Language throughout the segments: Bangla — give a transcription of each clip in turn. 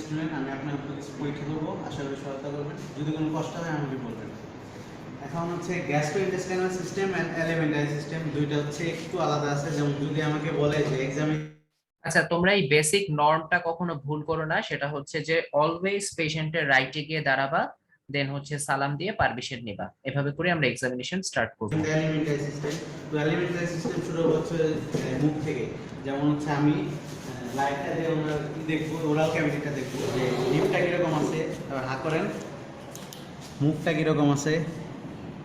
স্টুডেন্ট, আমি আপনার কিছু পরীক্ষা করবো, আশা করি সহায়তা করবেন। যদি কোনো কষ্ট হয় আমাকে বলবেন। এখন হচ্ছে gastrointestinal system and elementary system, দুইটা হচ্ছে একটু আলাদা আছে। যেমন যদি আমাকে বলে যে এক্সামে, আচ্ছা, তোমরা এই বেসিক নর্মটা কখনো ভুল করো না। সেটা হচ্ছে যে অলওয়েজ পেশেন্টের রাইটে গিয়ে দাঁড়াবা, দেন হচ্ছে সালাম দিয়ে পারমিশন নিবা। এভাবে করে আমরা এক্সামিনেশন স্টার্ট করব। এলিমেন্টারি সিস্টেম, তো এলিমেন্টারি সিস্টেম শুরু হচ্ছে মুখ থেকে। যেমন হচ্ছে আমি লাইটটা দিয়ে ওনার দেখবো, ওরাল ক্যাভিটিটা দেখবো যে লিপটা কীরকম আছে, তারপর হা করেন, মুখটা কীরকম আছে।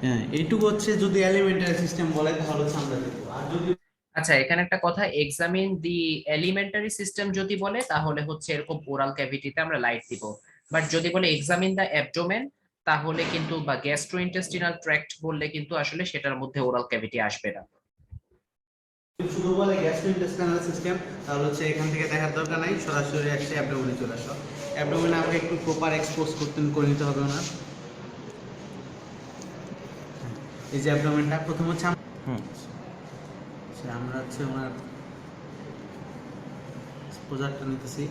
হ্যাঁ, এইটুকু হচ্ছে যদি এলিমেন্টারি সিস্টেম বলে তাহলে হচ্ছে আমরা দেখবো। আর যদি আচ্ছা, এখানে একটা কথা, এক্সামিন দি এলিমেন্টারি সিস্টেম যদি বলে তাহলে হচ্ছে এরকম ওরাল ক্যাভিটিতে আমরা লাইট দিব। বাট যদি বলে এক্সামিন দা অ্যাবডোমেন, তাহলে কিন্তু, বা গ্যাস্ট্রোইন্টেস্টিনাল ট্র্যাক্ট বললে কিন্তু আসলে সেটার মধ্যে ওরাল ক্যাভিটি আসবে না। শুধু বলে গ্যাস্ট্রোইন্টেস্টাইনাল সিস্টেম, তাহলে হচ্ছে এখান থেকে দেখার দরকার নাই, সরাসরি আসছে অ্যাবডোমেনে চলে আসো। অ্যাবডোমেনে আমাকে একটু প্রপার এক্সপোজ করে নিতে হবে ওনার। এই যে অ্যাবডোমেনটা, প্রথম হচ্ছে আমরা হচ্ছে ওনার এক্সপোজারটা নিতেছি।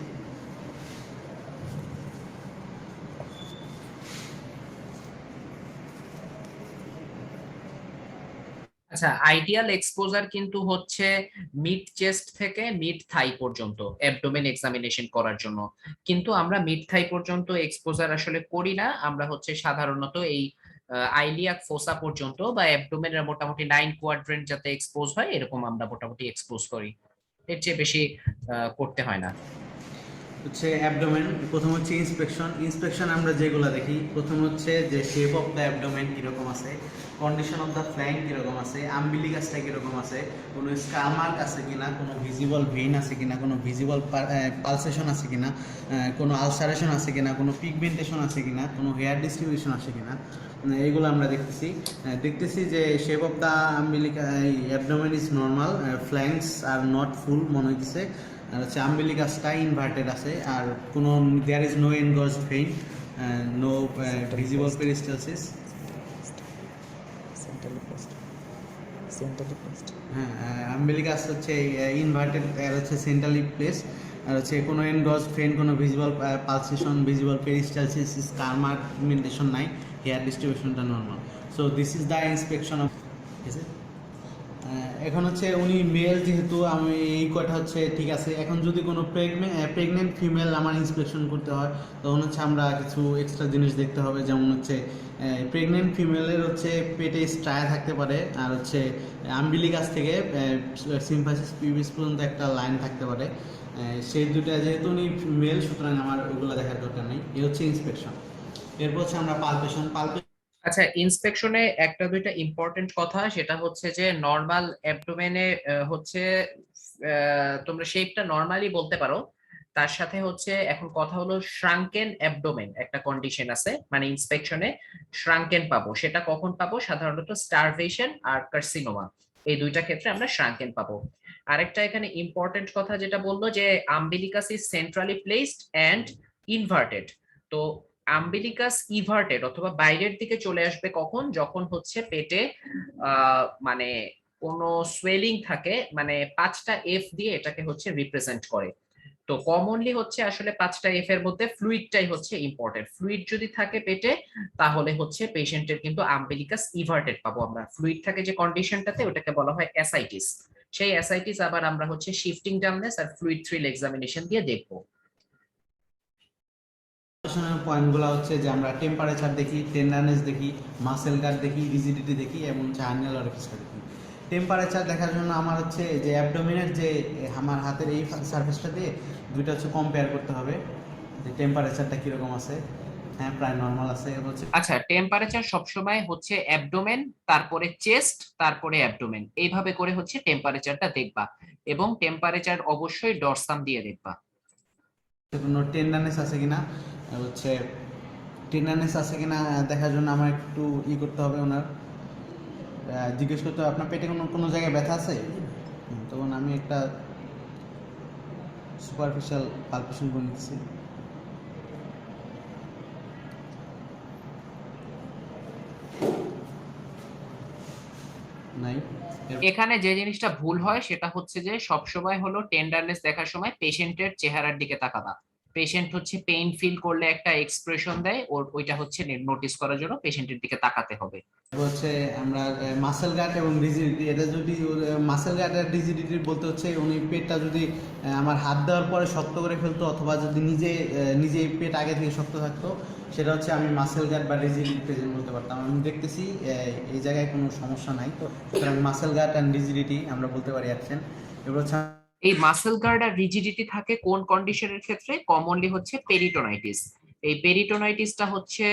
আচ্ছা, আইডিয়াল এক্সপোজার কিন্তু হচ্ছে মিড চেস্ট থেকে মিড থাই পর্যন্ত অ্যাবডোমেন এক্সামিনেশন করার জন্য। কিন্তু আমরা মিড থাই পর্যন্ত এক্সপোজার আসলে করি না, আমরা হচ্ছে সাধারণত এই আইলিয়াক ফোসা পর্যন্ত বা অ্যাবডোমেনের মোটামুটি 9 কোয়াড্রেন্ট যাতে এক্সপোজ হয় এরকম আমরা মোটামুটি এক্সপোজ করি। এর চেয়ে বেশি করতে হয় না। হচ্ছে অ্যাবডোমেন, প্রথম হচ্ছে ইন্সপেকশন আমরা যেগুলো দেখি, প্রথম হচ্ছে যে শেপ অফ দ্য অ্যাবডোমেন কীরকম আছে, কন্ডিশন অফ দ্য ফ্ল্যাঙ্ক কীরকম আছে, আম্বিলিকাসটা কীরকম আছে, কোনো স্কার মার্ক আছে কিনা, কোনো ভিজিবল ভেইন আছে কিনা, কোনো ভিজিবল পালসেশন আছে কিনা, কোনো আলসারেশন আছে কিনা, কোনো পিগমেন্টেশন আছে কিনা, কোনো হেয়ার ডিস্ট্রিবিউশন আছে কিনা, এইগুলো আমরা দেখতেছি যে shape of the umbilical abdomen is normal, flanks are not full মনে হইতেছে, আর হচ্ছে আম্বিলিকাসটা ইনভার্টেড আছে, আর কোনো there is no engorged vein, no visible peristalsis. হ্যাঁ, আম্বিলিকাস হচ্ছে ইনভার্টেড, আর হচ্ছে সেন্ট্রালি প্লেস, আর হচ্ছে কোনো এনগজ ভেইন, কোনো visible pulsation, visible peristalsis, scar mark pigmentation নাই, হেয়ার ডিস্ট্রিবিউশনটা normal. So this is the inspection of. ঠিক আছে, এখন হচ্ছে উনি মেল, যেহেতু আমি এই কয়টা হচ্ছে ঠিক আছে। এখন যদি কোনো প্রেগনেন্ট ফিমেল আমার ইন্সপেকশন করতে হয়, তখন হচ্ছে আমরা কিছু এক্সট্রা জিনিস দেখতে হবে। যেমন হচ্ছে প্রেগনেন্ট ফিমেলের হচ্ছে পেটে স্ট্রায়া থাকতে পারে, আর হচ্ছে আম্বিলিকাস থেকে সিম্পাসিস পিউবিস পর্যন্ত একটা লাইন থাকতে পারে। সেই দুটা, যেহেতু উনি মেল, সুতরাং আমার ওগুলো দেখার দরকার নেই। এই হচ্ছে ইন্সপেকশন। এরপর হচ্ছে আমরা পালপেশন। আচ্ছা, ইন্সপেকশনে একটা দুইটা ইম্পর্টেন্ট কথা, সেটা হচ্ছে যে নর্মাল অ্যাবডোমেনে হচ্ছে তোমরা শেপটা নর্মালি বলতে পারো। তার সাথে হচ্ছে এখন কথা হলো শ্রাঙ্কেন অ্যাবডোমেন একটা কন্ডিশন আছে, মানে ইন্সপেকশনে শ্রাঙ্কেন পাবো। সেটা কখন পাবো? সাধারণত স্টারভেশন আর কার্সিনোমা, এই দুইটা ক্ষেত্রে আমরা শ্রাঙ্কেন পাবো। আরেকটা এখানে ইম্পর্টেন্ট কথা যেটা বললো যে umbilicus is centrally placed and inverted. তো আম্বিলিকাস ইভার্টেড অথবা বাইরের দিকে চলে আসবে কখন? যখন হচ্ছে পেটে মানে কোনো সোয়েলিং থাকে, মানে 5টা F দিয়ে এটাকে হচ্ছে রিপ্রেজেন্ট করে। তো কমনলি হচ্ছে আসলে 5টা F এর মধ্যে ফ্লুইডটাই হচ্ছে ইম্পর্টেন্ট। ফ্লুইড যদি থাকে পেটে, তাহলে হচ্ছে পেশেন্টের কিন্তু আম্বিলিকাস ইভার্টেড পাবো আমরা। ফ্লুইড থাকে যে কন্ডিশনটাতে, ওটাকে বলা হয় অ্যাসাইটিস। সেই অ্যাসাইটিস আবার আমরা হচ্ছে শিফটিং ডামনেস আর ফ্লুইড থ্রিল এক্সামিনেশন দিয়ে দেখবো। পয়েন্টগুলো হচ্ছে যে আমরা টেম্পারেচার দেখি, টেন্ডারনেস দেখি, মাসেল গার্ড দেখি, রিজিডিটি দেখি, এবং হচ্ছে হার্নিয়াল অরিফিসটা দেখি। টেম্পারেচার দেখার জন্য আমার হচ্ছে যে অ্যাবডোমিনের যে আমার হাতের এই সার্ফেসটা দিয়ে দুইটা হচ্ছে কম্পেয়ার করতে হবে যে টেম্পারেচারটা কীরকম আছে। হ্যাঁ, প্রায় নর্মাল আছে। হচ্ছে আচ্ছা, টেম্পারেচার সবসময় হচ্ছে অ্যাবডোমেন, তারপরে চেস্ট, তারপরে অ্যাবডোমেন, এইভাবে করে হচ্ছে টেম্পারেচারটা দেখবা। এবং টেম্পারেচার অবশ্যই ডরসাম দিয়ে দেখবা। কোনো টেন্ডারনেস আছে কিনা, হচ্ছে টেন্ডারনেস আছে কিনা দেখার জন্য আমার একটু করতে হবে, ওনার জিজ্ঞেস করতে হবে আপনার পেটে কোনো কোনো জায়গায় ব্যথা আছে। তখন আমি একটা সুপারফিশিয়াল পালপেশন করে নিচ্ছি। নাই। এখানে যে জিনিসটা ভুল হয় সেটা হচ্ছে যে সবসময় হলো টেন্ডারনেস দেখার সময় পেশেন্টের চেহারার দিকে তাকাবা। পেশেন্ট হচ্ছে পেইন ফিল করলে একটা এক্সপ্রেশন দেয়, ওইটা হচ্ছে নোটিস করার জন্য পেশেন্টের দিকে তাকাতে হবে। হচ্ছে আমরা মাসেল গার্ড এবং রিজিডিটি, এটা যদি মাসেল গার্ড আর রিজিডিটি বলতে হচ্ছে উনি পেটটা যদি আমার হাত দেওয়ার পরে শক্ত করে ফেলতো, অথবা যদি নিজেই পেট আগে থেকে শক্ত থাকতো, সেটা হচ্ছে আমি মাসেল গার্ড বা রিজিডিটি প্রেজেন্ট বলতে পারতাম। আমি দেখতেছি এই জায়গায় কোনো সমস্যা নাই, তো সুতরাং মাসেল গার্ড অ্যান্ড রিজিডিটি আমরা বলতে পারি অ্যাবসেন্ট। এবার হচ্ছে এই মাসেল গার্ড আর রিজিডিটি থাকে কোন কন্ডিশনের ক্ষেত্রে? কমনলি হচ্ছে পেরিটোনাইটিস। এই পেরিটোনাইটিসটা হচ্ছে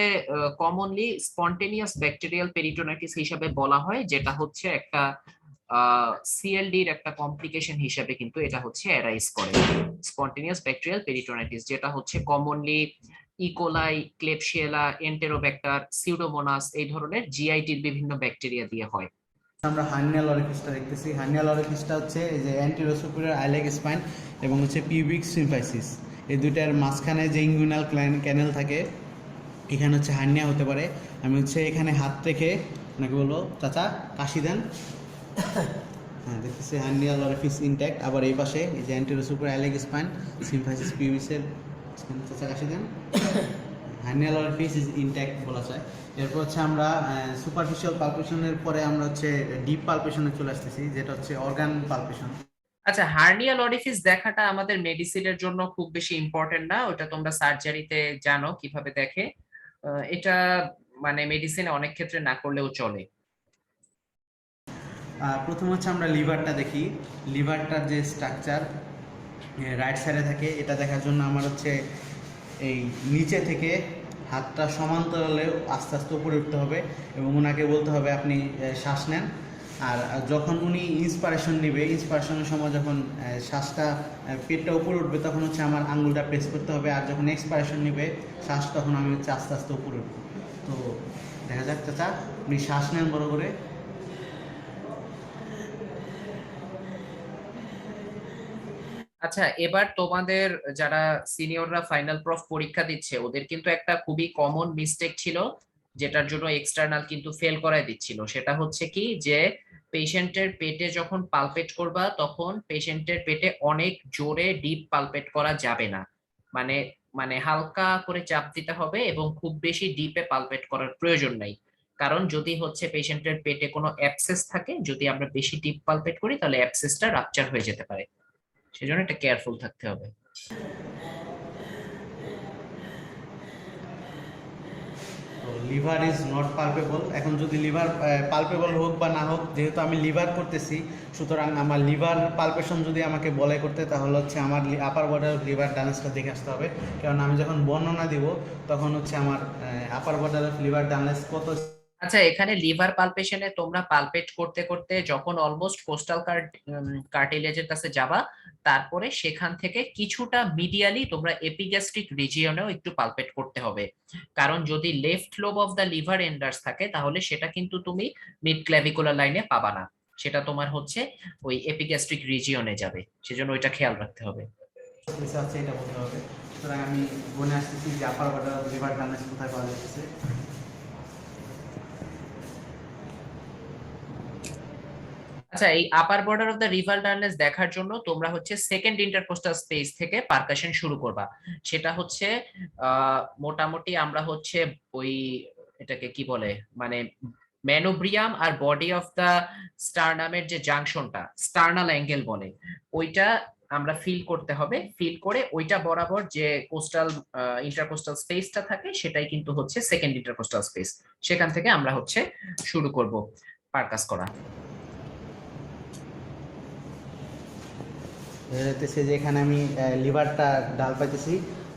কমনলি স্পন্টেনিয়াস ব্যাকটেরিয়াল পেরিটোনাইটিস হিসাবে বলা হয়, যেটা হচ্ছে একটা সিএলডি এর একটা কমপ্লিকেশন হিসাবে কিন্তু এটা হচ্ছে অ্যারাইজ করে। স্পন্টেনিয়াস ব্যাকটেরিয়াল পেরিটোনাইটিস যেটা হচ্ছে কমনলি ইকোলাই, ক্লেবশিয়েলা, এন্টেরোব্যাক্টার, সিউডোমোনাস এই ধরনের জিআইটির বিভিন্ন ব্যাকটেরিয়া দিয়ে হয়। আমরা হার্নিয়াল অরিফিসটা দেখতেছি। হার্নিয়াল অরিফিসটা হচ্ছে এই যে অ্যান্টেরিয়র সুপিরিয়র আইলেক স্পাইন এবং হচ্ছে পিউবিক সিম্ফাইসিস, এই দুইটার মাঝখানে যে ইঙ্গুইনাল ক্যানেল থাকে, এখানে হচ্ছে হার্নিয়া হতে পারে। আমি হচ্ছে এখানে হাত রেখে আপনাকে বলবো, চাচা কাশি দেন। হ্যাঁ, দেখতেছি হার্নিয়াল অরিফিস ইনট্যাক্ট। আবার এই পাশে এই যে অ্যান্টেরিয়র সুপিরিয়র আইলেক স্পাইন, সিম্ফাইসিস পিউবিসের চাচা কাশি দেন। হার্নিয়াল অরিফিস ইজ ইনট্যাক্ট বলা যায়। এরপর হচ্ছে আমরা সুপারফিশিয়াল পালপেশনের পরে আমরা হচ্ছে ডিপ পালপেশনে চলে আসতেছি, যেটা হচ্ছে অর্গান পালপেশন। আচ্ছা, হার্নিয়াল অরিফিস দেখাটা আমাদের মেডিসিনের জন্য খুব বেশি ইম্পর্টেন্ট না, ওটা তোমরা সার্জারিতে জানো কিভাবে দেখে। এটা মানে মেডিসিনে অনেক ক্ষেত্রে না করলেও চলে। প্রথম হচ্ছে আমরা লিভারটা দেখি। লিভারটার যে স্ট্রাকচার রাইট সাইডে থাকে, এটা দেখার জন্য আমার হচ্ছে এই নিচে থেকে হাতটা সমান্তরালে আস্তে আস্তে উপরে উঠতে হবে এবং ওনাকে বলতে হবে আপনি শ্বাস নেন। আর যখন উনি ইন্সপারেশনের সময় যখন শ্বাসটা পেটটা উপরে উঠবে, তখন হচ্ছে আমার আঙ্গুলটা প্রেস করতে হবে। আর যখন এক্সপারেশন নেবে শ্বাস, তখন আমি হচ্ছে আস্তে আস্তে উপরে উঠবো। তো দেখা যাক চাচা, আপনি শ্বাস নেন বড় করে। আচ্ছা, এবার তোমাদের যারা সিনিয়ররা ফাইনাল প্রফ পরীক্ষা দিচ্ছে, ওদের কিন্তু একটা খুবই কমন মিস্টেক ছিল, যেটার জন্য এক্সটার্নাল কিন্তু ফেল করায় দিচ্ছিল। সেটা হচ্ছে কি, যে পেশেন্টের পেটে যখন পালপেট করবা, তখন পেশেন্টের পেটে অনেক জোরে ডিপ পালপেট করা যাবে না। মানে মানে হালকা করে চাপ দিতে হবে এবং খুব বেশি ডিপে পালপেট করার প্রয়োজন নাই। কারণ যদি হচ্ছে পেশেন্টের পেটে কোনো অ্যাবসেস থাকে, যদি আমরা বেশি ডিপ পালপেট করি, তাহলে অ্যাবসেসটা রাপচার হয়ে যেতে পারে। সেজন্য একটা কেয়ারফুল থাকতে হবে। Liver is not palpable. এখন যদি লিভার পালপেবল হোক বা না হোক, যেহেতু আমি লিভার করতেছি, সুতরাং আমার লিভার পালপেশন যদি আমাকে বলে করতে, তাহলে হচ্ছে আমার আপার বর্ডার অফ লিভার ডানেসটা দেখে আসতে হবে। কারণ আমি যখন বর্ণনা দিব, তখন হচ্ছে আমার আপার বর্ডার অফ লিভার ডানেস কত। আচ্ছা, এখানে লিভার পালপেশনে তোমরা পালপেট করতে করতে যখন অলমোস্ট কোস্টাল কার্টিলেজের কাছে যাবা, তারপরে সেখান থেকে কিছুটা মিডিয়ালি তোমরা এপিগ্যাস্ট্রিক রিজিয়নেও একটু পালপেট করতে হবে। কারণ যদি left lobe of the liver endures থাকে, তাহলে সেটা কিন্তু তুমি মিড ক্ল্যাভিকুলার লাইনে পাবা না, সেটা তোমার হচ্ছে ওই এপিগ্যাস্ট্রিক রিজিয়নে যাবে। সেজন্য ওইটা খেয়াল রাখতে হবে। আছে এটা বলতে হবে। সুতরাং আমি বলে আসতেছি যে upper border of liver dullness কোথায় পাওয়া যাচ্ছে। আচ্ছা, এই upper border of the liver dullness দেখার জন্য তোমরা হচ্ছে সেকেন্ড ইন্টারকোস্টাল স্পেস থেকে পারকাশন শুরু করবা। সেটা হচ্ছে মোটামুটি আমরা হচ্ছে ওই এটাকে কি বলে, মানে ম্যানোব্রিয়াম আর বডি অফ দ্য স্টারনামের যে জাংশনটা, স্টার্নাল অ্যাঙ্গেল বলে, ওইটা আমরা ফিল করতে হবে। ফিল করে ওইটা বরাবর যে কোস্টাল ইন্টারকোস্টাল স্পেসটা থাকে, সেটাই কিন্তু হচ্ছে সেকেন্ড ইন্টারকোস্টাল স্পেস। সেখান থেকে আমরা হচ্ছে শুরু করব পারকাস করা। হচ্ছে যে এখানে আমি লিভারটা ডাল পাইতেছি,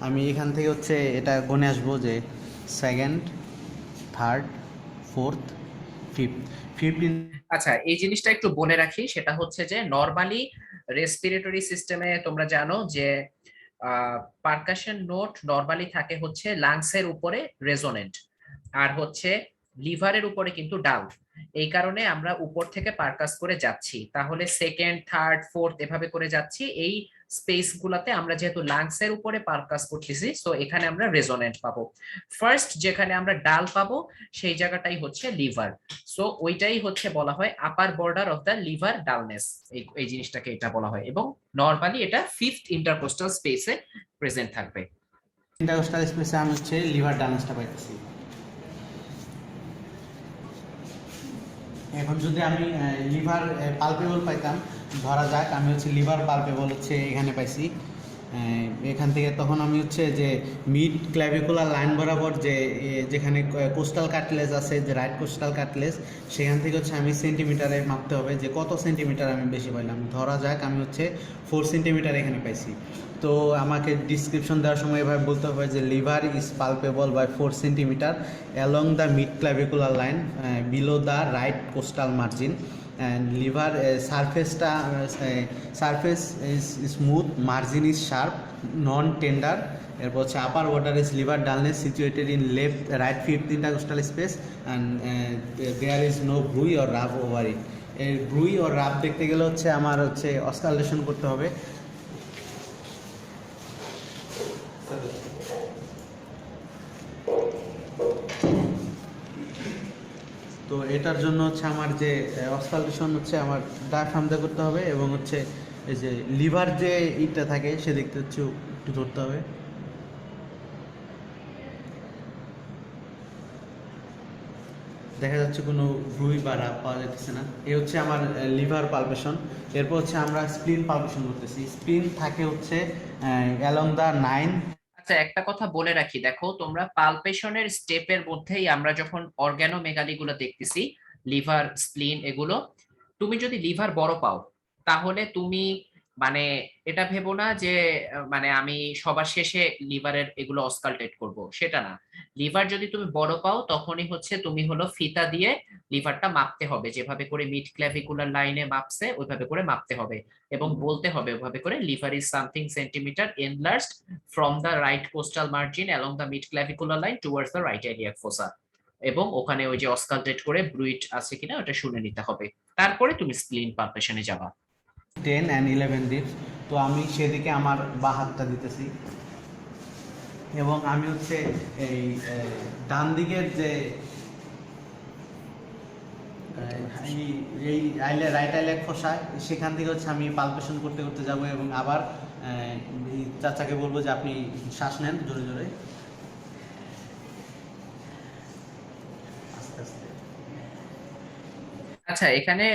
আমি এখান থেকে হচ্ছে এটা গনে আসবো যে সেকেন্ড, থার্ড, ফোর্থ, ফিফথ। আচ্ছা, এই জিনিসটা একটু বলে রাখি, সেটা হচ্ছে যে নরমালি রেসপিরেটরি সিস্টেমে তোমরা জানো যে পারকাশন নোট নরমালি থাকে হচ্ছে লাংসের উপরে রেজোনেন্ট, আর হচ্ছে লিভারের উপরে কিন্তু ডাউন। এই কারণে আমরা উপর থেকে পারকাস করে যাচ্ছি, তাহলে সেকেন্ড, থার্ড, ফোর্থ এভাবে করে যাচ্ছি। এই স্পেস গুলাতে আমরা যেহেতু লাংস এর উপরে পারকাস করতেছি, সো এখানে আমরা রেজোনেন্ট পাবো। ফার্স্ট যেখানে আমরা ডাল পাবো সেই জায়গাটাই হচ্ছে লিভার। সো ওইটাই হচ্ছে বলা হয় আপার border of the liver dullness, এই জিনিসটাকে এটা বলা হয়, এবং নরমালি এটা ফিফথ ইন্টারকোস্টাল স্পেসে প্রেজেন্ট থাকবে। ইন্টারকোস্টাল স্পেসে আমি হচ্ছে লিভার ডালনেসটা পাইতেছি। এখন যদি আমি লিভার পালপেবল পাইতাম, ধরা যাক আমি হচ্ছে লিভার পালপেবল হচ্ছে এখানে পাইছি, এখান থেকে তখন আমি হচ্ছে যে মিড ক্ল্যাভিকুলার লাইন বরাবর যে যেখানে কোস্টাল কার্টিলেজ আছে, যে রাইট কোস্টাল কার্টিলেজ, সেখান থেকে হচ্ছে আমি সেন্টিমিটারে মাপতে হবে যে কত সেন্টিমিটার আমি বেশি পাইলাম। ধরা যাক আমি হচ্ছে 4 সেন্টিমিটার এখানে পাইছি। তো আমাকে ডিসক্রিপশন দেওয়ার সময় এভাবে বলতে হবে যে liver is palpable by 4 centimetre along the mid clavicular line below the right costal margin, and liver surface-টা surface is smooth, margin is sharp, non tender. এরপর হচ্ছে upper border is liver dullness situated in left right fifth intercostal space and there is no bruit or rub over it. এর ব্রুই অর রাফ দেখতে গেলে হচ্ছে আমার হচ্ছে অস্কালেশন করতে হবে। তো এটার জন্য হচ্ছে আমার যে অস্কালটেশন হচ্ছে আমার ডায়াফ্রাম দিয়ে করতে হবে, এবং হচ্ছে এই যে লিভার যে ইটটা থাকে সেদিকটা হচ্ছে একটু ধরতে হবে। দেখা যাচ্ছে কোনো ব্রুই বা রাপ পাওয়া যাচ্ছে না। এই হচ্ছে আমার লিভার পালপেশন। এরপর হচ্ছে আমরা স্প্লিন পালপেশন করতেছি। স্প্লিন থাকে হচ্ছে অ্যালং দ্য 9। আচ্ছা, একটা কথা বলে রাখি, দেখো তোমরা পালপেশনের স্টেপের মধ্যেই আমরা যখন অর্গানোমেগালি গুলো দেখতেছি, লিভার, স্প্লিন, এগুলো, তুমি যদি লিভার বড় পাও তাহলে তুমি মানে এটা ভেবো না যে মানে আমি সবার শেষে লিভারের এগুলো অস্কালটেট করব, সেটা না। লিভার যদি তুমি বড় পাও তখনই হচ্ছে তুমি হলো ফিতা দিয়ে লিভারটা মাপতে হবে, যেভাবে করে মিড ক্ল্যাভিকুলার লাইনে মাপছে ওইভাবে করে মাপতে হবে, এবং বলতে হবে ওইভাবে করে liver is something centimetre enlarged from the right costal margin along the mid clavicular line towards the right iliac fossa, এবং ওখানে ওই যে অস্কালটেট করে ব্রুইট আছে কিনা ওটা শুনে নিতে হবে, তারপরে তুমি স্প্লিন পালপেশনে যাবা। 10 and 11 ডিপস। তো আমি সেদিকে আমার বাঁ হাতটা দিতেছি, এবং আমি হচ্ছে এই ডান দিকের যে এই রাইট আইল্যাক ফোসা, সেখান থেকে হচ্ছে আমি পালপেশন করতে করতে যাব, এবং আবার এই চাচাকে বলবো যে আপনি শ্বাস নেন জোরে জোরে, আস্তে আস্তে। আচ্ছা, এখানে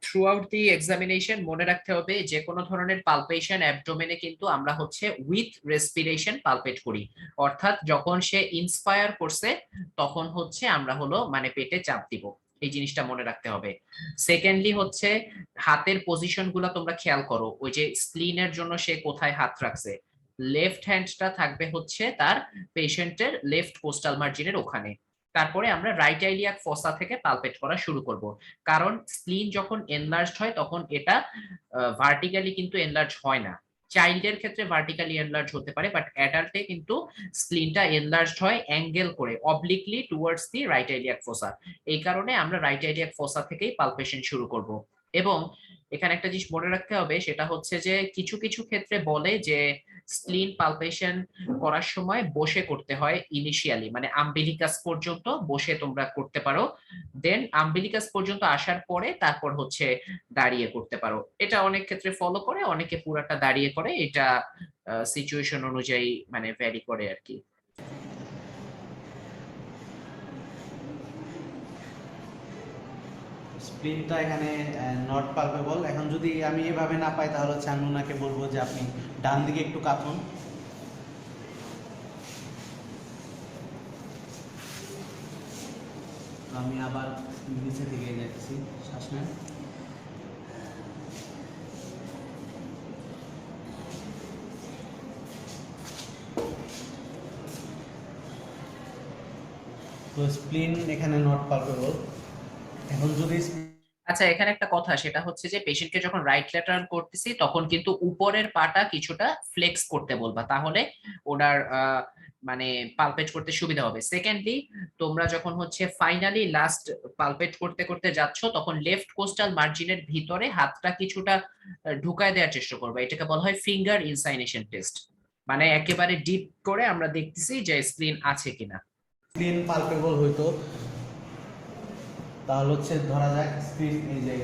থ্রু আউট দি এক্সামিনেশন মনে রাখতে হবে যে কোনো ধরনের পালপেশন অ্যাবডোমেনে কিন্তু আমরা হচ্ছে উইথ রেসপিরেশন পালপেট করি, অর্থাৎ যখন সে ইন্সপায়ার করছে তখন হচ্ছে আমরা হলো মানে পেটে চাপ দিব, এই জিনিসটা মনে রাখতে হবে। সেকেন্ডলি হচ্ছে হাতের পজিশন গুলা তোমরা খেয়াল করো, ওই যে স্প্লিনের জন্য সে কোথায় হাত রাখছে, লেফট হ্যান্ডটা থাকবে হচ্ছে তার পেশেন্টের লেফট কোস্টাল মার্জিনের ওখানে। তারপরে আমরা রাইট আইলিয়াক ফসা থেকে পালপেট করা শুরু করব, কারণ স্প্লিন যখন এনলার্জড হয় তখন এটা ভার্টিক্যালি কিন্তু এনলার্জ হয় না। চাইল্ডের ক্ষেত্রে ভার্টিক্যালি এনলার্জ হতে পারে, বাট অ্যাডাল্টে কিন্তু স্প্লিনটা এনলার্জড হয় অ্যাঙ্গেল করে অবলিকলি টুয়ার্ডস দি রাইট আইলিয়াক ফসা। এই কারণে আমরা রাইট আইলিয়াক ফসা থেকেই পালপেশন শুরু করব। এবং এখানে একটা জিনিস মনে রাখতে হবে, সেটা হচ্ছে যে কিছু কিছু ক্ষেত্রে বলে যে স্প্লিন পালপেশন করার সময় বসে করতে হয় ইনিশিয়ালি, মানে আম্বিলিকাস পর্যন্ত বসে তোমরা করতে পারো, দেন আম্বিলিকাস পর্যন্ত আসার পরে তারপর হচ্ছে দাঁড়িয়ে করতে পারো। এটা অনেক ক্ষেত্রে ফলো করে, অনেকে পুরাটা দাঁড়িয়ে করে, এটা সিচুয়েশন অনুযায়ী মানে ভ্যারি করে আর কি। স্প্লিনটা এখানে নট পালপেবল। এখন যদি আমি এভাবে না পাই তাহলে হচ্ছে আমি ওনাকে বলবো যে আপনি ডান দিকে একটু কাঁপুন। আমি আবার নিচে দিকে যাচ্ছি, শ্বাস নেন। তো স্প্লিন এখানে নট পালপেবল। এখন যদি আচ্ছা, এখানে একটা কথা, সেটা হচ্ছে যে পেশেন্টকে যখন রাইট ল্যাটারাল করতেছি তখন কিন্তু উপরের পাটা কিছুটা ফ্লেক্স করতে বলবা, তাহলে ওনার মানে পালপেট করতে সুবিধা হবে। সেকেন্ডলি, তোমরা যখন হচ্ছে ফাইনালি লাস্ট পালপেট করতে করতে যাচ্ছ, তখন লেফট কোস্টাল মার্জিনের ভিতরে হাতটা কিছুটা ঢুকায় দেওয়ার চেষ্টা করবে। এটাকে বলা হয় ফিঙ্গার ইনসাইনেশন টেস্ট, মানে একেবারে ডিপ করে আমরা দেখতেছি যে স্প্লিন আছে কিনা। স্প্লিন পালপেবল হইতো তাহলে হচ্ছে ধরা যাক স্প্লিন, এই যে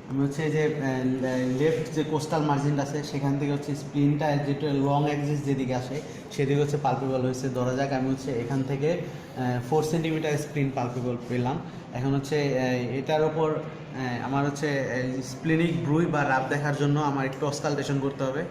আমি হচ্ছে এই যে লেফট যে কোস্টাল মার্জিনটা আছে সেখান থেকে হচ্ছে স্প্লিনটা যেটা লং অ্যাক্সিস যেদিকে আসে সেদিকে হচ্ছে পালপেবল হয়েছে। ধরা যাক আমি হচ্ছে এখান থেকে 4 সেন্টিমিটার স্প্লিন পালপেবল পেলাম। এখন হচ্ছে এটার ওপর আমার হচ্ছে স্প্লিনিক ব্রুই বা রাব দেখার জন্য আমার একটু অস্কালটেশন করতে হবে।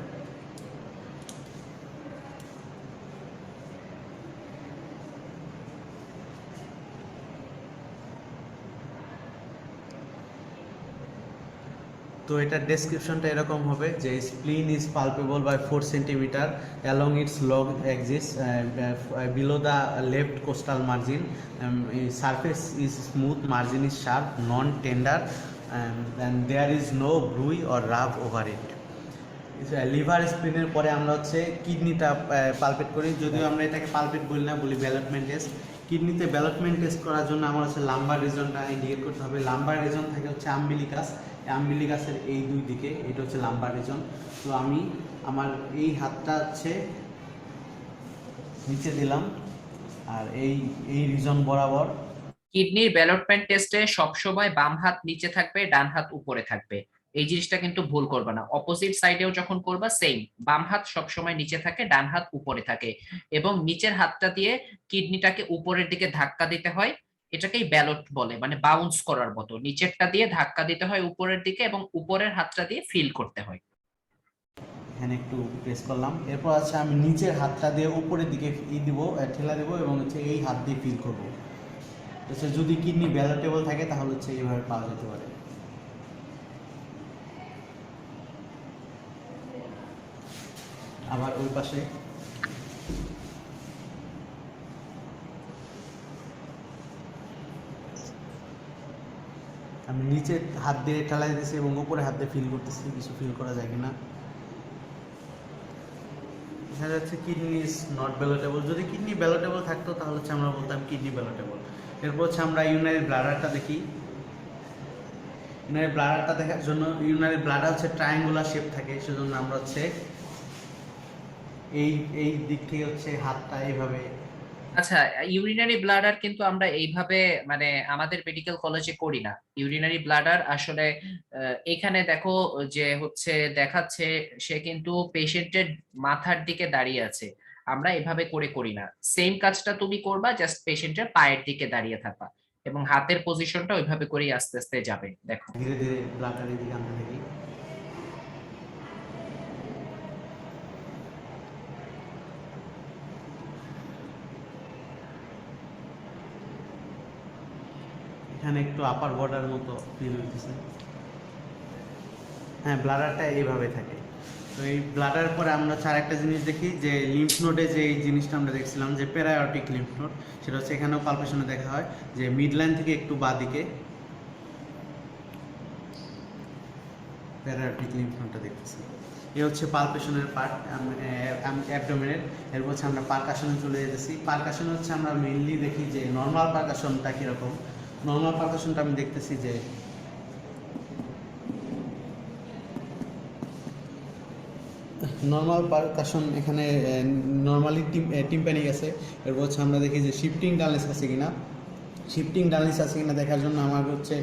তো এটার ডেসক্রিপশনটা এরকম হবে যে spleen is palpable by 4 centimetre along its long axis below the left costal margin, surface is smooth, margin is sharp, non tender, and there is no bruit or rub over it. Liver স্প্লিনের পরে আমরা হচ্ছে কিডনিটা পালপেট করি, যদিও আমরা এটাকে পালপেট বলি না, বলি ব্যালটমেন্ট টেস্ট। কিডনিতে ব্যালটমেন্ট টেস্ট করার জন্য আমার হচ্ছে লাম্বার রিজনটা ইন্ডিকেট করতে হবে। লাম্বার রিজন থাকে হচ্ছে আম্বিলিকাস, আম্বিলিকাসের এই দুই দিকে, এটা হচ্ছে লাম্বার রিজন। তো আমি আমার এই হাতটা হচ্ছে নিচে দিলাম আর এই রিজন বরাবর। কিডনির ব্যালটমেন্ট টেস্টে সবসময় বাম হাত নিচে থাকবে, ডান হাত উপরে থাকবে। এই জিনিসটা কিন্তু ভুল করবে না। অপোজিট সাইডেও যখন করবা সেম, বাম হাত সবসময় নিচে থাকে, ডান হাত উপরে থাকে, এবং নিচের হাতটা দিয়ে কিডনিটাকে উপরের দিকে ধাক্কা দিতে হয়। এটাকেই ব্যালট বলে, মানে বাউন্স করার মতো। নিচেরটা দিয়ে ধাক্কা দিতে হয় উপরের দিকে, এবং উপরের হাতটা দিয়ে ফিল করতে হয়। এখানে একটু প্রেস করলাম, এরপর আছে আমি নিচের হাতটা দিয়ে উপরের দিকে দিব, ঠেলা দেবো, এবং হচ্ছে এই হাত দিয়ে ফিল করবো। হচ্ছে যদি কিডনি ব্যালটেবল থাকে তাহলে হচ্ছে এইভাবে পাওয়া যেতে পারে। আবার ওই পাশে আমি নিচে হাত দিয়ে ঠেলা দিতেছি এবং উপরে হাত দিয়ে ফিল করতেছি কিছু ফিল করা যায় কিনা। দেখা যাচ্ছে কিডনি ইজ নট ব্যালটেবল। যদি কিডনি ব্যালটেবল থাকতো তাহলে হচ্ছে আমরা বলতাম কিডনি ব্যালটেবল। এরপর হচ্ছে আমরা ইউনারি ব্লাডারটা দেখি। ইউনারি ব্লাডারটা দেখার জন্য, ইউনারি ব্লাডার হচ্ছে ট্রায়াঙ্গুলার শেপ থাকে, সেজন্য আমরা হচ্ছে এই দিক থেকে হচ্ছে হাতটা এইভাবে। আচ্ছা, ইউরিনারি ব্লাডার কিন্তু আমরা এইভাবে মানে আমাদের মেডিকেল কলেজে করি না। ইউরিনারি ব্লাডার আসলে এখানে দেখো যে হচ্ছে দেখাচ্ছে সে কিন্তু পেশেন্টের মাথার দিকে দাঁড়িয়ে আছে। আমরা এভাবে করে করি না। সেম কাজটা তুমি করবা, জাস্ট পেশেন্টের পায়ের দিকে দাঁড়িয়ে থাকবা, এবং হাতের পজিশনটা ওইভাবে করেই আস্তে আস্তে যাবে। দেখো, ধীরে ধীরে ব্লাডারের দিকে আনতে থাকি। এখানে একটু আপার বর্ডার মতো ফিল হইতেছে। হ্যাঁ, ব্লাডারটা এইভাবে থাকে। তো এই ব্লাডার পরে আমরা হচ্ছে আরেকটা জিনিস দেখি যে লিম্ফ নোডে যে এই জিনিসটা আমরা দেখছিলাম যে প্যারায়োটিক লিম্ফ নোড, সেটা হচ্ছে এখানেও পালপেশনে দেখা হয় যে মিড লাইন থেকে একটু বাঁদিকে প্যারায়োটিক লিম্ফ নোডটা দেখতেছি। এ হচ্ছে পালপেশনের পার্ট অ্যাবডোমেনের। এরপর হচ্ছে আমরা পারকাশনে চলে যেতেছি। পারকাশনে হচ্ছে আমরা মেইনলি দেখি যে নর্মাল পারকাশনটা কীরকম। নর্মাল পারকাশনটা আমি দেখতেছি যে নর্মাল পারকাশন এখানে নর্মালি টিম্প্যানিক আছে। এরপর হচ্ছে আমরা দেখি যে শিফটিং ডালনেস আছে কিনা। শিফটিং ডালনেস আছে কিনা দেখার জন্য আমার হচ্ছে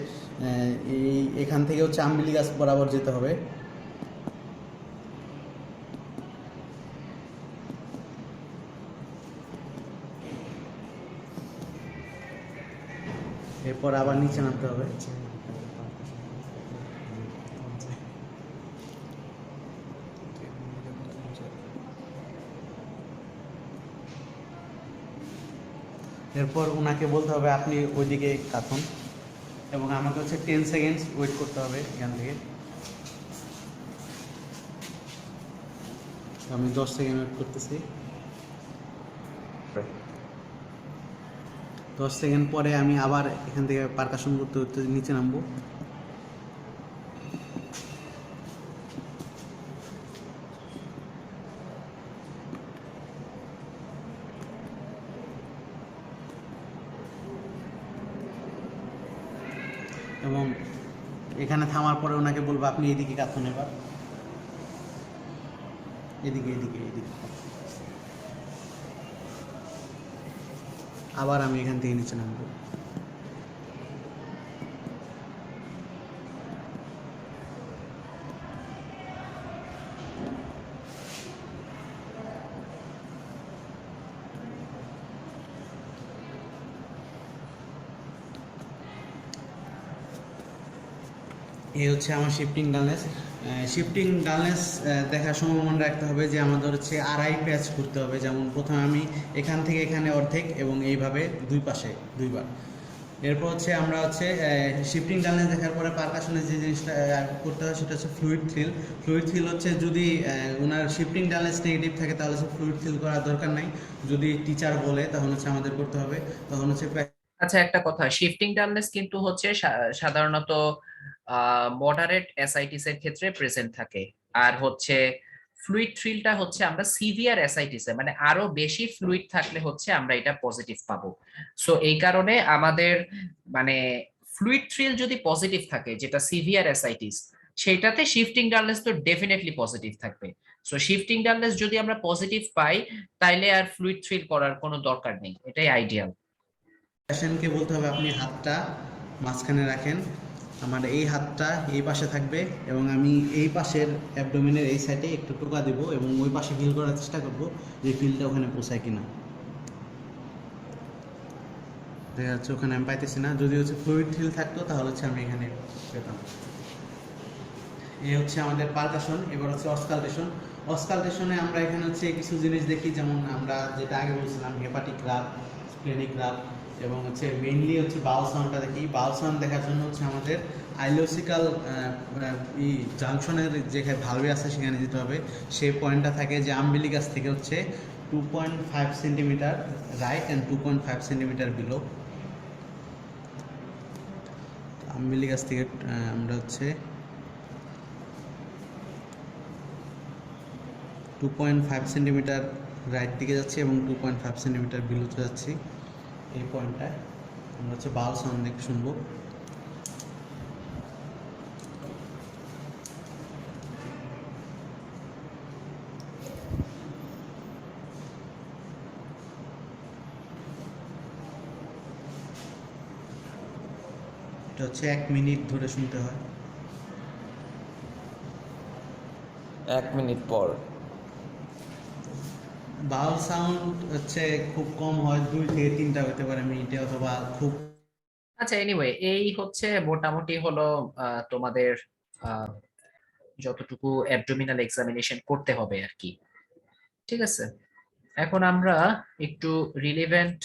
এখান থেকে হচ্ছে আম্বিলিকাস বরাবর যেতে হবে। এরপর আবার নিচে নামতে হবে। এরপর ওনাকে বলতে হবে আপনি ওইদিকে কাঁথুন, এবং আমাকে হচ্ছে 10 সেকেন্ডস ওয়েট করতে হবে এখান থেকে। আমি 10 সেকেন্ড ওয়েট করতেছি। 10 সেকেন্ড পরে আমি আবার এখান থেকে পারকাশন করতে করতে নিচে নামবো। এখানে থামার পরে ওনাকে বলবো আপনি এদিকে কাঁথুন, এবার এদিকে এদিকে এদিকে। আবার আমি এখান থেকে নিচে নামবো। এই হচ্ছে আমার শিফটিং ডালনেস। শিফটিং ডালনেস দেখার সময় মনে রাখতে হবে যে আমাদের হচ্ছে আড়াই প্যাচ করতে হবে। যেমন প্রথমে আমি এখান থেকে এখানে অর্ধেক এবং এইভাবে দুই পাশে দুইবার। এরপর হচ্ছে আমরা হচ্ছে শিফটিং ডালনেস দেখার পরে পারকাশনের যে জিনিসটা করতে হয় সেটা হচ্ছে ফ্লুইড থ্রিল। ফ্লুইড থ্রিল হচ্ছে যদি ওনার শিফটিং ডালনেস নেগেটিভ থাকে তাহলে হচ্ছে ফ্লুইড থ্রিল করার দরকার নাই। যদি টিচার বলে তখন হচ্ছে আমাদের করতে হবে, তখন হচ্ছে আচ্ছা, একটা কথা, শিফটিং ডালনেস কিন্তু হচ্ছে সাধারণত মডারেট এসআইটিস এর ক্ষেত্রে প্রেজেন্ট থাকে। আর হচ্ছে ফ্লুইড থ্রিলটা হচ্ছে আমরা সিভিয়ার এসআইটিস এ, মানে আরো বেশি ফ্লুইড থাকলে হচ্ছে আমরা এটা পজিটিভ পাবো। সো এই কারণে আমাদের মানে ফ্লুইড থ্রিল যদি পজিটিভ থাকে, যেটা সিভিয়ার এসআইটিস, সেটাতে শিফটিং ডালনেস তো ডেফিনেটলি পজিটিভ থাকবে। সো শিফটিং ডালনেস যদি আমরা পজিটিভ পাই, তাইলে আর ফ্লুইড থ্রিল করার কোনো দরকার নেই, এটাই আইডিয়াল। পেশেন্টকে বলতে হবে আপনি হাতটা মাঝখানে রাখেন, আমার এই হাতটা এই পাশে থাকবে এবং আমি এই পাশের অ্যাবডোমেনের এই সাইডে একটু টোকা দেবো এবং ওই পাশে ফিল করার চেষ্টা করবো যে ফিলটা ওখানে পৌঁছায় কিনা। দেখা যাচ্ছে ওখানে আমি পাইতেছি না। যদি হচ্ছে ফ্লুইড ফিল থাকতো তাহলে হচ্ছে আমি এখানে পেতাম। এই হচ্ছে আমাদের পারকাশন। এবার হচ্ছে অস্কালটেশন। অস্কালটেশনে আমরা এখানে হচ্ছে কিছু জিনিস দেখি, যেমন আমরা যেটা আগে বলছিলাম হেপাটিক রাব, স্প্লেনিক রাব এবং হচ্ছে মেইনলি হচ্ছে বাউল সাউন্ডটা দেখি। বাউল সাউন্ড দেখার জন্য হচ্ছে আমাদের আইলোসিক্যাল জাংশনের যেখানে ভালভে আছে সেখানে যেতে হবে। সেই পয়েন্টটা থাকে যে আম্বিলিকাস থেকে হচ্ছে 2.5 centimetre right and 2.5 centimetre below. Umbilicus থেকে আমরা হচ্ছে 2.5 সেন্টিমিটার রাইট দিকে যাচ্ছি এবং 2.5 সেন্টিমিটার বিলোতে যাচ্ছি। এই পয়েন্টটায় আমরা হচ্ছে বাউল সাউন্ড দেখে শুনবো। এটা হচ্ছে 1 মিনিট ধরে শুনতে হয়। 1 মিনিট পর বাউল সাউন্ড হচ্ছে খুব কম হয়, 2 থেকে 3টা হতে পারে মিনিটে, অথবা খুব। আচ্ছা, এনিওয়ে, এই হচ্ছে মোটামুটি হলো তোমাদের আহ, যতটুকু অ্যাবডোমিনাল এক্সামিনেশন করতে হবে আর কি। ঠিক আছে, এখন আমরা একটু রিলেভেন্ট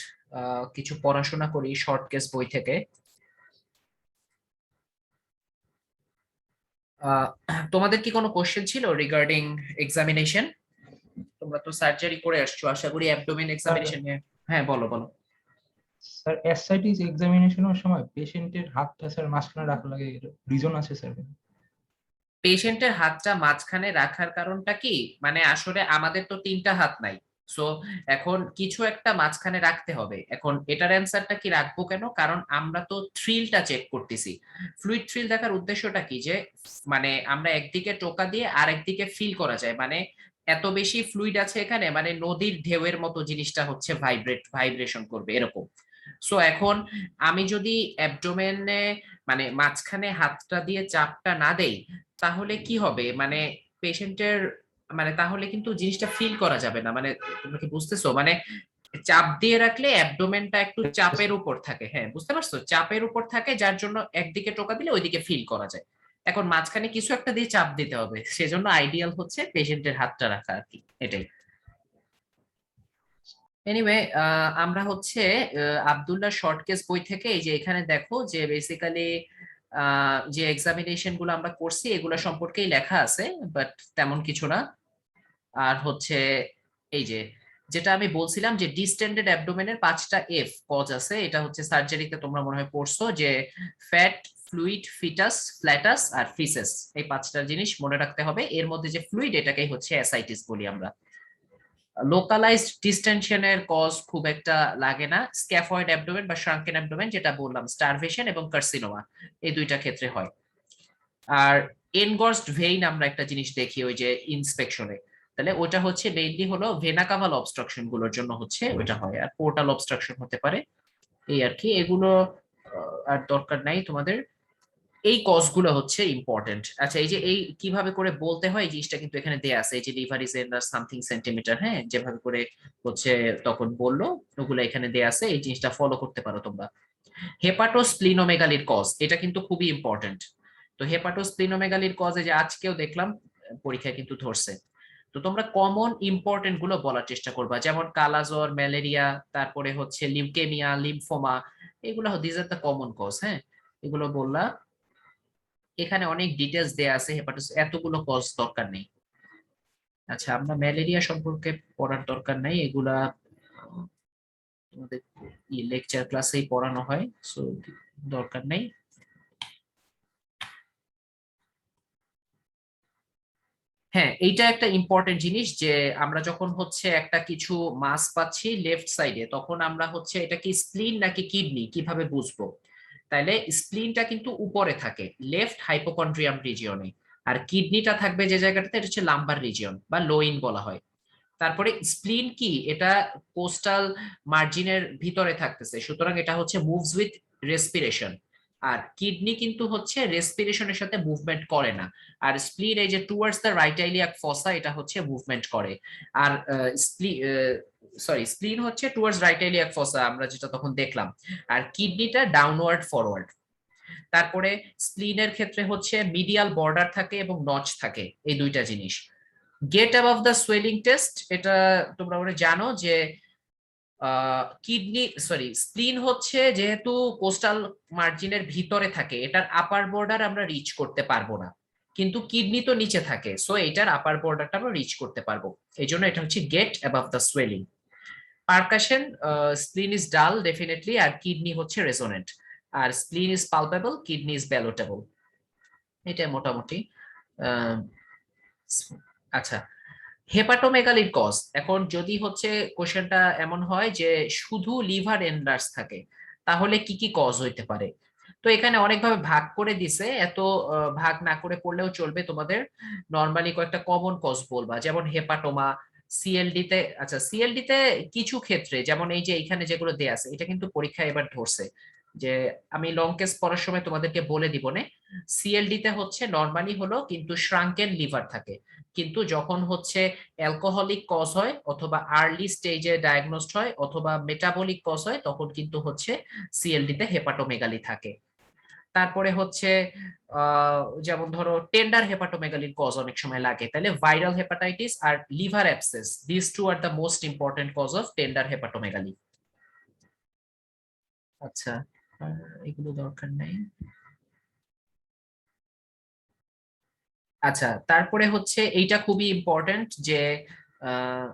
কিছু পড়াশোনা করি শর্ট কেস বই থেকে। আহ, তোমাদের কি কোনো কোশ্চেন ছিল রিগার্ডিং এক্সামিনেশন? তোমরা তো সার্জারি করে আসছো, আশা করি অ্যাবডোমেন এক্সামিনেশন নিয়ে। হ্যাঁ, বলো বলো। স্যার এসআইটিস এক্সামিনেশনের সময় পেশেন্টের হাতটা স্যার মাঝখানে রাখা লাগে, রিজন আছে স্যার? পেশেন্টের হাতটা মাঝখানে রাখার কারণটা কি, মানে আসলে আমাদের তো 3টা হাত নাই। সো এখন কিছু একটা মাঝখানে রাখতে হবে। এখন এটার অ্যান্সারটা কি রাখবো কেন, কারণ আমরা তো থ্রিলটা চেক করতেছি। ফ্লুইড থ্রিল দেখার উদ্দেশ্যটা কি, যে মানে আমরা একদিকে টোকা দিয়ে আর একদিকে ফিল করা যায়, মানে এত বেশি ফ্লুইড আছে এখানে, মানে নদীর ঢেউয়ের মতো জিনিসটা হচ্ছে ভাইব্রেশন করবে এরকম। সো এখন আমি যদি অ্যাবডোমেনে মানে মাঝখানে হাতটা দিয়ে চাপটা না দেই, তাহলে কি হবে, মানে পেশেন্টের মানে তাহলে কিন্তু জিনিসটা ফিল করা যাবে না। মানে তোমরা কি বুঝতেছো, মানে চাপ দিয়ে রাখলে অ্যাবডোমেনটা একটু চাপের উপর থাকে, হ্যাঁ বুঝতে পারছো, চাপের উপর থাকে, যার জন্য একদিকে টোকা দিলে ওইদিকে ফিল করা যায়। এখন মাঝখানে কিছু একটা দিয়ে চাপ দিতে হবে, সেজন্য আইডিয়াল হচ্ছে পেশেন্টের হাতটা রাখা আর কি, এটাই। এনিওয়ে, আমরা হচ্ছে আব্দুল্লাহ শর্ট কেস বই থেকে এই যে এখানে দেখো যে বেসিক্যালি যে এক্সামিনেশন গুলো আমরা করছি এগুলো সম্পর্কেই লেখা আছে, বাট তেমন কিছু না। আর হচ্ছে এই যে যেটা আমি বলছিলাম যে ডিস্টেন্ডেড অ্যাবডোমেনের 5টা এফ কজ আছে, এটা হচ্ছে সার্জারিতে তোমরা মনে হয় পড়ছো, যে ফ্যাট, ফ্লুইড, ফিটাস, ফ্ল্যাটাস আর ফিসেস। এই 5টা জিনিস মনে রাখতে হবে। এর মধ্যে যে ফ্লুইড, এটাকেই হচ্ছে অ্যাসাইটিস বলি আমরা। লোকালাইজড ডিস্টেনশনের কজ খুব একটা লাগে না। স্ক্যাফয়েড অ্যাবডোমেন বা শ্রাঙ্কেন অ্যাবডোমেন যেটা বললাম, স্টারভেশন এবং কার্সিনোমা, এই 2টা ক্ষেত্রে হয়। আর এনগর্সড ভেইন আমরা একটা জিনিস দেখি ওই যে ইন্সপেকশনে, তাহলে ওটা হচ্ছে মেইনলি হলো ভেনা কাভাল অবস্ট্রাকশন গুলোর জন্য হচ্ছে ওটা হয়, আর পোর্টাল অবস্ট্রাকশন হতে পারে, এই আর কি। এগুলো আর দরকার নাই তোমাদের, এই কজ গুলো হচ্ছে ইম্পর্টেন্ট। আচ্ছা, এই যে এই কিভাবে করে বলতে হয় এই জিনিসটা কিন্তু এখানে দেয়া আছে, এই যে liver is and something centimetre, হ্যাঁ, যেভাবে করে হচ্ছে তখন বললো ওগুলো এখানে দেয়া আছে, এই জিনিসটা ফলো করতে পারো তোমরা। হেপাটোস্প্লিনোমেগালির কজ, এটা কিন্তু খুবই ইম্পর্টেন্ট। তো হেপাটোস্প্লিনোমেগালির কজ এই যে আজকেও দেখলাম পরীক্ষায় কিন্তু ধরছে। তো তোমরা কমন ইম্পর্টেন্ট গুলো বলার চেষ্টা করবা, যেমন কালাজ্বর, ম্যালেরিয়া, তারপরে হচ্ছে লিউকেমিয়া, লিম্ফোমা, এগুলো this are the common cause, হ্যাঁ, এগুলো বললা। এখানে অনেক ডিটেলস দেয়া আছে, হেপাটাইটিস এতগুলো কজ দরকার নেই। আচ্ছা, আমরা ম্যালেরিয়া সম্পর্কে পড়ার দরকার নাই, এগুলা তোমাদের লেকচার ক্লাসেই পড়ানো হয়, সো দরকার নেই। হ্যাঁ, এইটা একটা ইম্পর্টেন্ট জিনিস যে আমরা যখন হচ্ছে একটা কিছু মাস পাচ্ছি লেফট সাইডে, তখন আমরা হচ্ছে এটা কি স্প্লিন নাকি কিডনি কিভাবে বুঝবো? তাইলে স্প্লিনটা কিন্তু উপরে থাকে লেফট হাইপোকন্ড্রিয়াম রিজিয়নে, আর কিডনিটা থাকবে যে জায়গাটাতে, এটা হচ্ছে লাম্বার রিজিয়ন বা লোইন বলা হয়। তারপরে স্প্লিন কি, এটা কোস্টাল মার্জিনের ভিতরে থাকতেছে, সুতরাং এটা হচ্ছে মুভস উইথ রেসপিরেশন। আর কিডনি কিন্তু হচ্ছে রেসপিরেশনের সাথে মুভমেন্ট করে না। আর স্প্লিন এই যে টুয়ার্ডস দ্য রাইট ইলিয়াক ফসা, এটা হচ্ছে মুভমেন্ট করে। আর স্প্লিন হচ্ছে টুয়ার্ডস রাইট ইলিয়াক ফসা আমরা যেটা তখন দেখলাম, আর কিডনিটা ডাউনওয়ার্ড ফরওয়ার্ড। তারপরে স্প্লিনের ক্ষেত্রে হচ্ছে মিডিয়াল বর্ডার থাকে এবং নচ থাকে, এই দুইটা জিনিস। Get above the swelling test, এটা তোমরা ওরা জানো যে স্প্লিন হচ্ছে যেহেতু কোস্টাল মার্জিনের ভিতরে থাকে, এটার আপার বর্ডার আমরা রিচ করতে পারবো না, কিন্তু কিডনি তো নিচে থাকে, সো এটার আপার বর্ডারটা আমরা রিচ করতে পারবো, এই জন্য এটা হচ্ছে get above the swelling. Percussion, spleen is dull definitely, আর কিডনি হচ্ছে রেজোনেন্ট। আর spleen is palpable, kidney is ballotable, এটা মোটামুটি। আহ, আচ্ছা, হেপাটোমেগালির কজ, এখন যদি হচ্ছে কোশ্চেনটা এমন হয় যে শুধু লিভার এনলার্জ থাকে, তাহলে কি কি কজ হইতে পারে? তো এখানে অনেকভাবে ভাগ করে দিছে, এত ভাগ না করে পড়লেও চলবে তোমাদের। নর্মালি কয়েকটা কমন কজ বলবা, যেমন হেপাটোমা, সিএলডি তে। আচ্ছা, সিএলডি তে কিছু ক্ষেত্রে, যেমন এই যে এখানে যেগুলো দেয়া আছে, এটা কিন্তু পরীক্ষায় এবার ধরছে, যে আমি লং কেস পড়ার সময় তোমাদেরকে বলে দিব না। সিএলডি তে হচ্ছে নর্মালি হলো কিন্তু শ্রাঙ্কেন লিভার থাকে, কিন্তু যখন হচ্ছে অ্যালকোহলিক কজ হয় অথবা আর্লি স্টেজে ডায়াগনোসড হয় অথবা মেটাবলিক কজ হয়, তখন কিন্তু হচ্ছে সিএলডি তে হেপাটোমেগালি থাকে। তারপরে হচ্ছে যেমন ধরো টেন্ডার হেপাটোমেগালির কজ অনেক সময় লাগে, তাহলে ভাইরাল হেপাটাইটিস আর liver abscess, this two are the most important cause of tender hepatomegaly. আচ্ছা, এগুলো দরকার নেই। আচ্ছা, তারপরে হচ্ছে এইটা খুবই ইম্পর্টেন্ট যে আহ,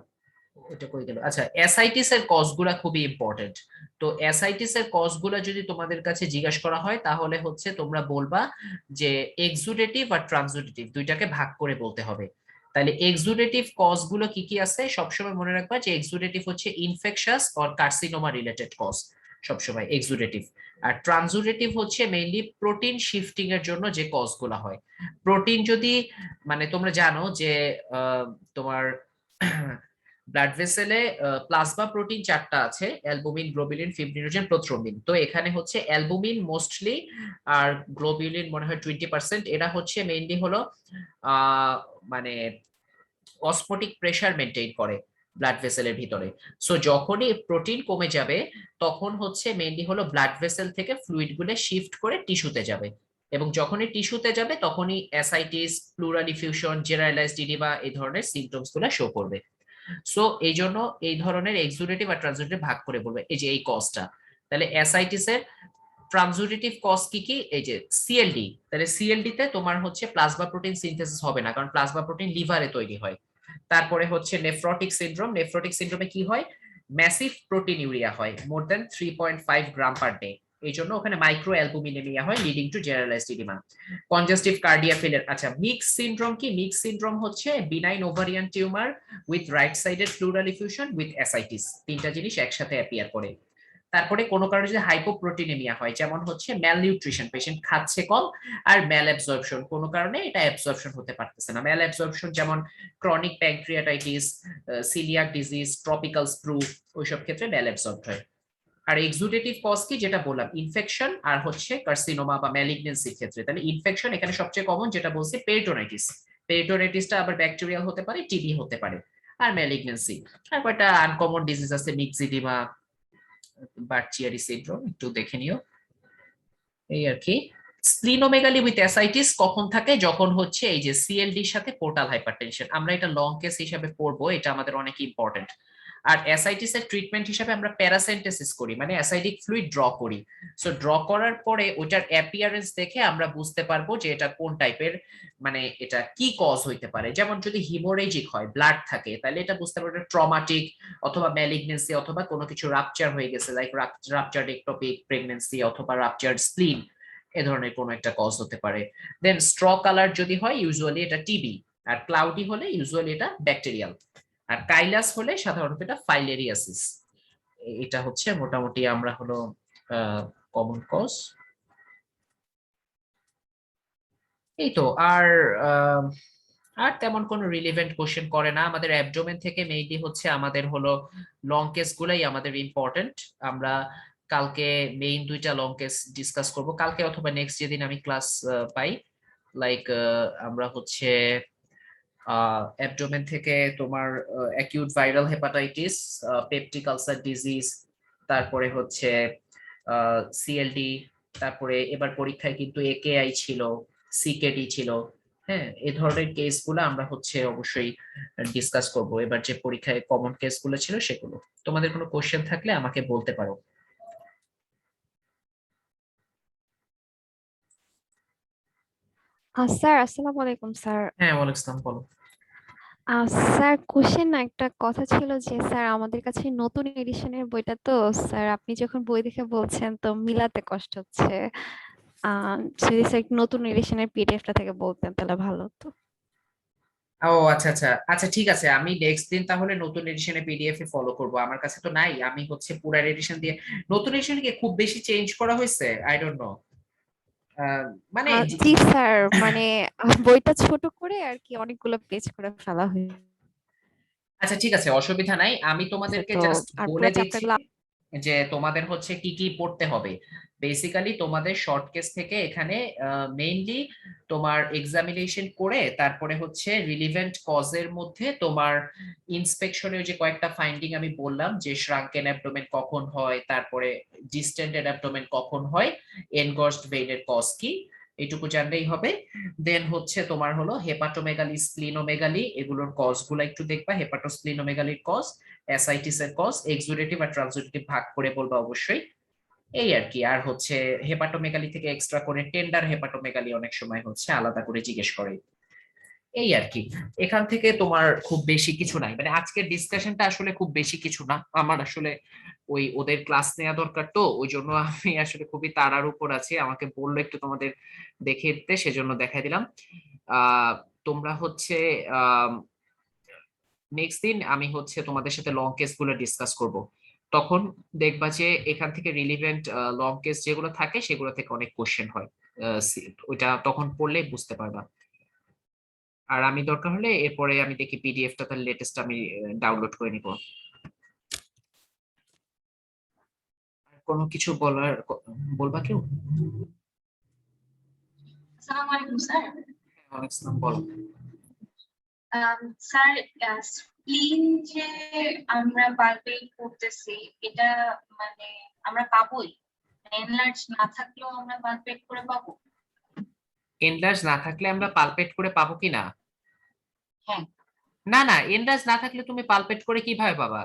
ওটা কই গেল, আচ্ছা, এসআইটিস এর কজগুলা খুবই ইম্পর্টেন্ট। তো এসআইটিস এর কজগুলা যদি তোমাদের কাছে জিজ্ঞাসা করা হয়, তাহলে হচ্ছে তোমরা বলবা যে এক্সুডেটিভ আর ট্রান্সুডেটিভ দুইটাকে ভাগ করে বলতে হবে। তাহলে এক্সুডেটিভ কজ গুলো কি কি আছে সবসময় মনে রাখবা, যে এক্সুডেটিভ হচ্ছে infectious or carcinoma related cause, সবসময় এক্সুডেটিভ। আর ট্রান্সুডেটিভ হচ্ছে মেইনলি প্রোটিন শিফটিং এর জন্য যে কজ গুলা হয়। প্রোটিন যদি, মানে তোমরা জানো যে তোমার ব্লাড ভেসেলে প্লাজমা প্রোটিন চারটা আছে, অ্যালবুমিন, গ্লোবুলিন, ফিব্রিনোজেন, প্রোথ্রম্বিন। তো এখানে হচ্ছে অ্যালবুমিন মোস্টলি, আর গ্লোবুলিন মনে হয় 20%, এরা হচ্ছে মেইনলি হলো আহ মানে অসমোটিক প্রেসার মেনটেন করে ব্লাড ভেসেলের ভিতরে। সো যখনই প্রোটিন কমে যাবে, তখন হচ্ছে মেইনলি হলো ব্লাড ভেসেল থেকে ফ্লুইড গুলো শিফট করে টিস্যুতে যাবে, এবং যখনই টিস্যুতে যাবে তখনই ascites, pleural effusion, generalised oedema, এই ধরনের সিমটমস গুলো শো করবে। সো এই জন্য এই ধরনের এক্সুডেটিভ আর ট্রান্সুডেটিভ ভাগ করে বলবে, এই যে এই কজটা। তাহলে অ্যাসাইটিস এর ট্রান্সুডেটিভ কজ কি কি, এই যে সিএলডি, তাহলে সিএলডি তে তোমার হচ্ছে প্লাজমা প্রোটিন সিনথেসিস হবে না, কারণ প্লাজমা প্রোটিন লিভারে তৈরি হয়। তারপরে হচ্ছে নেফ্রোটিক সিনড্রোম, নেফ্রোটিক সিনড্রোমে কি হয়, ম্যাসিভ প্রোটিন ইউরিয়া হয়, মোর দ্যান 3.5 গ্রাম পার ডে, এই জন্য ওখানে মাইক্রো অ্যালবুমিনেমিয়া হয়, leading to generalised oedema. Congestive cardiac failure. আচ্ছা, মিক্স সিনড্রোম কি, মিক্স সিনড্রোম হচ্ছে benign ovarian tumour with right sided pleural effusion with ascites, তিনটা জিনিস একসাথে অ্যাপিয়ার করে। তারপরে কোনো কারণে যদি হাইপোপ্রোটিনেমিয়া হয়, যেমন হচ্ছে ম্যালনিউট্রিশন, পেশেন্ট খাচ্ছে কম আর ম্যাল অ্যাবজর্পশন, কোনো কারণে এটা অ্যাবজর্পশন হতে পারতেছে না। ম্যাল অ্যাবজর্পশন যেমন chronic pancreatitis, coeliac disease, tropical sprue, ওইসব ক্ষেত্রে ম্যাল অ্যাবজর্বড হয়। আর এক্সুডেটিভ কজ কি, যেটা বললাম ইনফেকশন আর হচ্ছে কার্সিনোমা বা ম্যালিগনেন্সির ক্ষেত্রে। তাহলে ইনফেকশন এখানে সবচেয়ে কমন, যেটা বলছি পেরিটোনাইটিস। পেরিটোনাইটিসটা আবার ব্যাকটেরিয়াল হতে পারে, টিবি হতে পারে। আর ম্যালিগনেন্সি আর কয়েকটা আনকমন ডিজিজ আছে, মিক্সিডিমা, বার্চিয়ারি সিনড্রোম, একটু দেখে নিও। এই আর কি। স্প্লিনোমেগালি উইথ অ্যাসাইটিস কখন থাকে, যখন হচ্ছে এই যে সিএলডির সাথে পোর্টাল হাইপারটেনশন। আমরা এটা লং কেস হিসাবে পড়বো, এটা আমাদের অনেক ইম্পর্টেন্ট। আর অ্যাসাইটিস এর ট্রিটমেন্ট হিসাবে আমরা প্যারাসেন্টেসিস করি, মানে অ্যাসাইটিক ফ্লুইড ড্র করি। সো ড্র করার পরে ওটার অ্যাপিয়ারেন্স দেখে আমরা বুঝতে পারবো যে এটা কোন টাইপের, মানে এটা কি কজ হইতে পারে। যেমন যদি হিমোরেজিক হয়, ব্লাড থাকে, তাহলে এটা বুঝতে পারবো ট্রমাটিক অথবা ম্যালিগনেন্সি অথবা কোনো কিছু রাপচার হয়ে গেছে, লাইক রাপচার্ড একটোপিক প্রেগন্যান্সি অথবা রাপচার্ড স্প্লিন, এ ধরনের কোনো একটা কজ হতে পারে। দেন স্ট্র কালার যদি হয়, ইউজুয়ালি এটা টিবি। আর ক্লাউডি হলে ইউজুয়ালি এটা ব্যাকটেরিয়াল। আর কাইলাস হলে সাধারণত এটা ফাইলেরিয়াসিস। এটা হচ্ছে মোটামুটি আমরা হলো কমন কজ। এই তো। আর আর তেমন কোনো রিলেভেন্ট কোশ্চেন করে না আমাদের অ্যাবডোমেন থেকে। মেইনলি হচ্ছে আমাদের হলো লং কেস গুলাই আমাদের ইম্পর্টেন্ট। আমরা কালকে মেইন দুইটা লং কেস ডিসকাস করব, কালকে অথবা নেক্সট যেদিন আমি ক্লাস পাই। লাইক আমরা হচ্ছে অ্যাবডোমেন থেকে তোমার acute viral hepatitis, peptic ulcer disease, তারপরে হচ্ছে সিএলডি, তারপরে এবার পরীক্ষায় কিন্তু একেআই ছিল, সিকেডি ছিল। হ্যাঁ, এই ধরনের কেসগুলো আমরা হচ্ছে অবশ্যই ডিসকাস করব। এবার যে পরীক্ষায় কমন কেসগুলো ছিল সেগুলো। তোমাদের কোনো কোশ্চেন থাকলে আমাকে বলতে পারো। স্যার আসসালামু আলাইকুম স্যার। হ্যাঁ, ওয়ালাইকুম আসসালাম, বলো। স্যার কোশ্চেন না, একটা কথা ছিল যে স্যার আমাদের কাছে নতুন এডিশনের বইটা, তো স্যার আপনি যখন বই দেখে বলছেন তো মিলাতে কষ্ট হচ্ছে। যদি স্যার নতুন এডিশনের পিডিএফটা থেকে বলতেন তাহলে ভালো হতো। ও আচ্ছা আচ্ছা আচ্ছা, ঠিক আছে। আমি নেক্সট দিন তাহলে নতুন এডিশনে পিডিএফ এ ফলো করব। আমার কাছে তো নাই, আমি হচ্ছে পুরান এডিশন দিয়ে। নতুন এডিশনে কি খুব বেশি চেঞ্জ করা হয়েছে? I don't know. মানে জি স্যার, মানে বইটা ছোট করে আর কি অনেকগুলো পেজ করে ফেলা হয়েছে, আচ্ছা ঠিক আছে, অসুবিধা নাই। আমি তোমাদেরকে তো জাস্ট আর বলে পুরো দিচ্ছি চ্যাপ্টার। যে তোমাদের হচ্ছে কি কি পড়তে হবে। বেসিক্যালি তোমাদের শর্ট কেস থেকে এখানে মেইনলি তোমার এক্সামিনেশন করে, তারপরে হচ্ছে রিলিভেন্ট কজের মধ্যে তোমার ইন্সপেকশনের যে কয়েকটা ফাইন্ডিং আমি বললাম, যে শ্রাঙ্কেন অ্যাবডোমেন কখন হয়, তারপরে ডিস্টেন্ডেড অ্যাবডোমেন কখন হয়, এনগর্সড ভেইনের কজ কি, এইটুকু জানলেই হবে। দেন হচ্ছে তোমার হলো হেপাটোমেগালি, স্প্লিনোমেগালি, এগুলোর কজ গুলো একটু দেখবা। হেপাটোস্প্লিনোমেগালির কজ, অ্যাসাইটিস এর কজ, এক্সুডেটিভ আর ট্রান্সুডেটিভ ভাগ করে বলবা অবশ্যই। এই আর কি। আর হচ্ছে হেপাটোমেগালি থেকে এক্সট্রা করে টেন্ডার হেপাটোমেগালি অনেক সময় হচ্ছে আলাদা করে জিজ্ঞেস করে। এই আর কি। এখান থেকে তোমার খুব বেশি কিছু নাই, মানে আজকের ডিসকাশনটা আসলে খুব বেশি কিছু না। আমার আসলে ওই ওদের ক্লাস নেওয়া দরকার, তো ওই জন্য আমি আসলে খুবই তাড়ার উপর আছি। আমাকে বললো একটু তোমাদের দেখে দিতে, সেজন্য দেখাই দিলাম। আহ তোমরা হচ্ছে নেক্সট দিন আমি হচ্ছে তোমাদের সাথে লং কেস গুলো ডিসকাস করব। তখন দেখবা যে এখান থেকে রিলিভেন্ট লং কেস যেগুলো থাকে সেগুলো থেকে অনেক কোশ্চেন হয়। ওইটা তখন পড়লেই বুঝতে পারবা। আর আমি দরকার হলে এরপরে আমি দেখি পিডিএফটা তাহলে লেটেস্ট আমি ডাউনলোড করে নিব। কোনো কিছু বলার বলবা কেউ? আসসালামু আলাইকুম স্যার। অনেক বলো। স্যার স্প্লিন যে আমরা পালপেট করতেছি, এটা মানে আমরা পাবোই? এনলার্জ না থাকলেও আমরা পালপেট করে পাবো? এনলার্জ না থাকলে আমরা পালপেট করে পাবো কিনা? হ্যাঁ। না না, এনলার্জ না থাকলে তুমি পালপেট করে কিভাবে পাবা?